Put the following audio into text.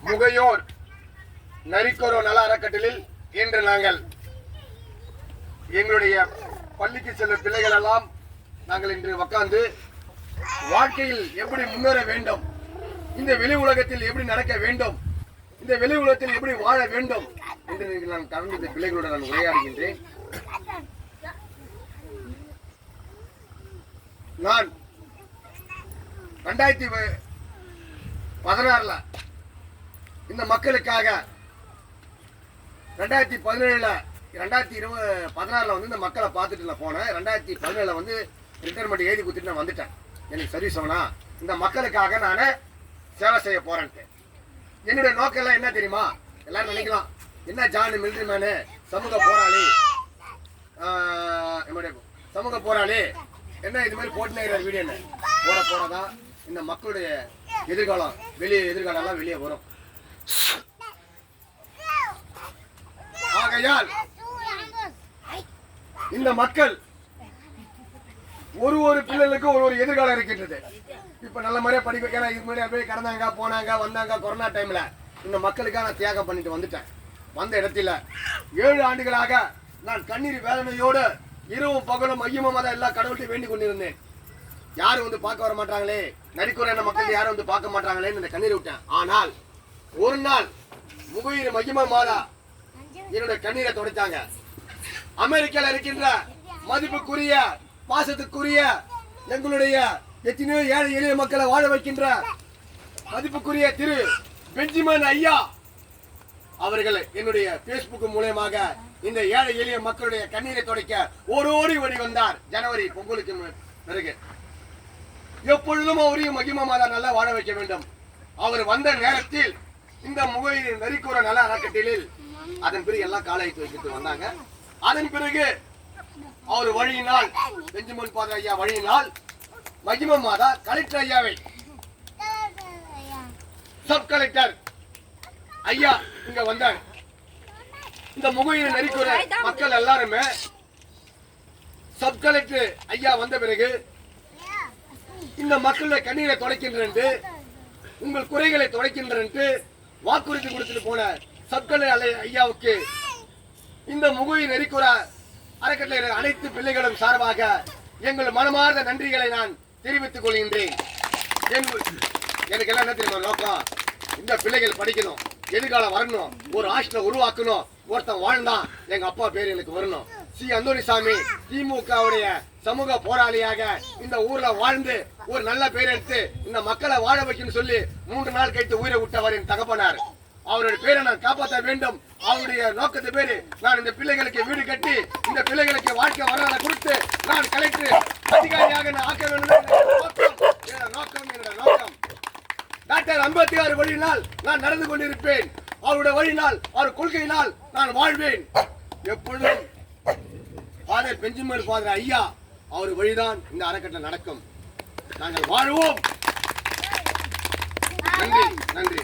முகையோர் நரிக்கோரோ நல அறக்கட்டளையில் இன்று நாங்கள் எங்களுடைய பள்ளிக்கு செல்லும் பிள்ளைகள் எல்லாம் நாங்கள் இன்று உட்கார்ந்து வாழ்க்கையில் எப்படி முன்னேற வேண்டும், இந்த வெளி உலகத்தில் எப்படி நடக்க வேண்டும், இந்த வெளி உலகத்தில் எப்படி வாழ வேண்டும் என்று நான் கலந்து இந்த பிள்ளைகளோடு நான் உரையாடுகின்றேன். நான் 2016 இந்த மக்களுக்காக 2017 வந்து இந்த மக்களை பார்த்துட்டு நான் போனேன். 2017 வந்து ரிட்டைர்மெண்ட் எழுதி கொடுத்துட்டு நான் வந்துட்டேன். எனக்கு சர்வீஸ் ஆனா இந்த மக்களுக்காக நான் சேவை செய்ய போறேன்ட்டு. என்னுடைய நோக்கம் எல்லாம் என்ன தெரியுமா? எல்லாரும் நினைக்கலாம், என்ன ஜான் மிலிட்டரி மேனு, சமூக போராளி, சமூக போராளி என்ன இது மாதிரி போட்டுனேன் வீடியோ போறதான் இந்த மக்களுடைய எதிர்காலம் எதிர்காலம் வெளியே வரும். ஆகையால் இந்த மக்கள் ஒரு பிள்ளைகளுக்கு ஒரு எதிர்காலம் இருக்கின்றது. இப்ப நல்ல முறையா படிக்க, ஏன்னா இது மாதிரி போய் கடந்தாங்க போனாங்க வந்தாங்க. கொரோனா டைம்ல இந்த மக்களுக்காக நான் தியாகம் பண்ணிட்டு வந்துட்டேன். வந்த இடத்துல 7 ஆண்டுகளாக நான் கண்ணீர் வேதனையோடு இரவும் பகலும் மையமாக எல்லா கடவுள்கிட்டையும் வேண்டிக் கொண்டிருந்தேன். யாரும் வந்து பார்க்க வர மாட்டாங்களே, நரிக்குறையான மக்கள் யாரும் வந்து பார்க்க மாட்டாங்களேன்னு இந்த கண்ணீர் விட்டேன். ஆனால் ஒரு நாள் முகையில் மகிமா மாதா என்னுடைய கண்ணீரை துடைத்தாங்க. அமெரிக்கால இருக்கின்ற மதிப்புக்குரிய பாசத்துக்குரிய எங்களுடைய எத்தனையோ ஏழை எளிய மக்களை வாழ வைக்கின்ற மதிப்புக்குரிய திரு பெஞ்சமின் ஐயா அவர்கள் என்னுடைய பேஸ்புக் மூலமாக இந்த ஏழை எளிய மக்களுடைய கண்ணீரை துடைக்க ஓடி வந்தார். ஜனவரி பொங்கலுக்கு பிறகு எப்பொழுதும் அவரையும் மகிமா மாதா நல்லா வாழ வைக்க வேண்டும். அவர் வந்த நேரத்தில் இந்த முகையில் நரிக்கூற நல அறக்கட்டளையில் அதன் பிறகு எல்லாம் காலையத்து வைக்கிட்டு வந்தாங்க. அதன் பிறகு அவர் வழியினால் பெஞ்சமின் பாதர் ஐயா வழியினால் மகிமா மாதா கலெக்டர் ஐயாவை சப் கலெக்டர் ஐயா இங்க வந்தார். இந்த முகையில் நரிக்கூற மக்கள் எல்லாருமே சப் கலெக்டர் ஐயா வந்த பிறகு இந்த மக்களுடைய கண்ணீரை தொலைக்கின்ற, உங்கள் குறைகளை தொலைக்கின்ற வாக்குறுதி கொடுத்துட்டு போன சப்கலெக்டர் ஐயாவுக்கு இந்த முகையில் நரிக்கூற அறக்கட்டளை அனைத்து பிள்ளைகளும் சார்பாக எங்கள் மனமார்ந்த நன்றிகளை நான் தெரிவித்துக் கொள்கின்றேன். எனக்கு எல்லாம் என்ன தெரியுமா நோக்கம்? இந்த பிள்ளைகள் படிக்கணும், எதிர்காலம் வரணும், ஒரு ஹாஸ்டலை உருவாக்கணும், ஒருத்தன் வாழ்ந்தான் எங்க அப்பா பேர் எனக்கு வரணும். சி அந்தோணிசாமி திமுகவுடைய சமூக போராளியாக இந்த ஊர்ல வாழ்ந்து ஒரு நல்ல பேர் எடுத்து இந்த மக்களை வாழ வைக்கணும்னு சொல்லி 3 நாள் கழித்து உயிரை விட்டவர் என் தகப்பனார். அவருடைய பேரை நான் காப்பாற்ற வேண்டும். அவருடைய நோக்கத்தை பேரு நான் இந்த பிள்ளைகளுக்கு வீடு கட்டி இந்த பிள்ளைகளுக்கு வாழ்க்கை வரலாறு கொடுத்து நான் கலெக்டர் அதிகாரியாக நான் ஆக்க வேண்டும். நோக்கம் டாக்டர் அம்பேத்கர் வழியினால் நான் நடந்து கொண்டிருப்பேன். அவருடைய வழியினால் அவர் கொள்கையினால் நான் வாழ்வேன். எப்பொழுதும் ஃபாதர் பெஞ்சமின் ஃபாதர் ஐயா அவர் வழிதான் இந்த அறக்கட்டளை நடக்கும். நாங்கள் வாழ்வோம். நன்றி.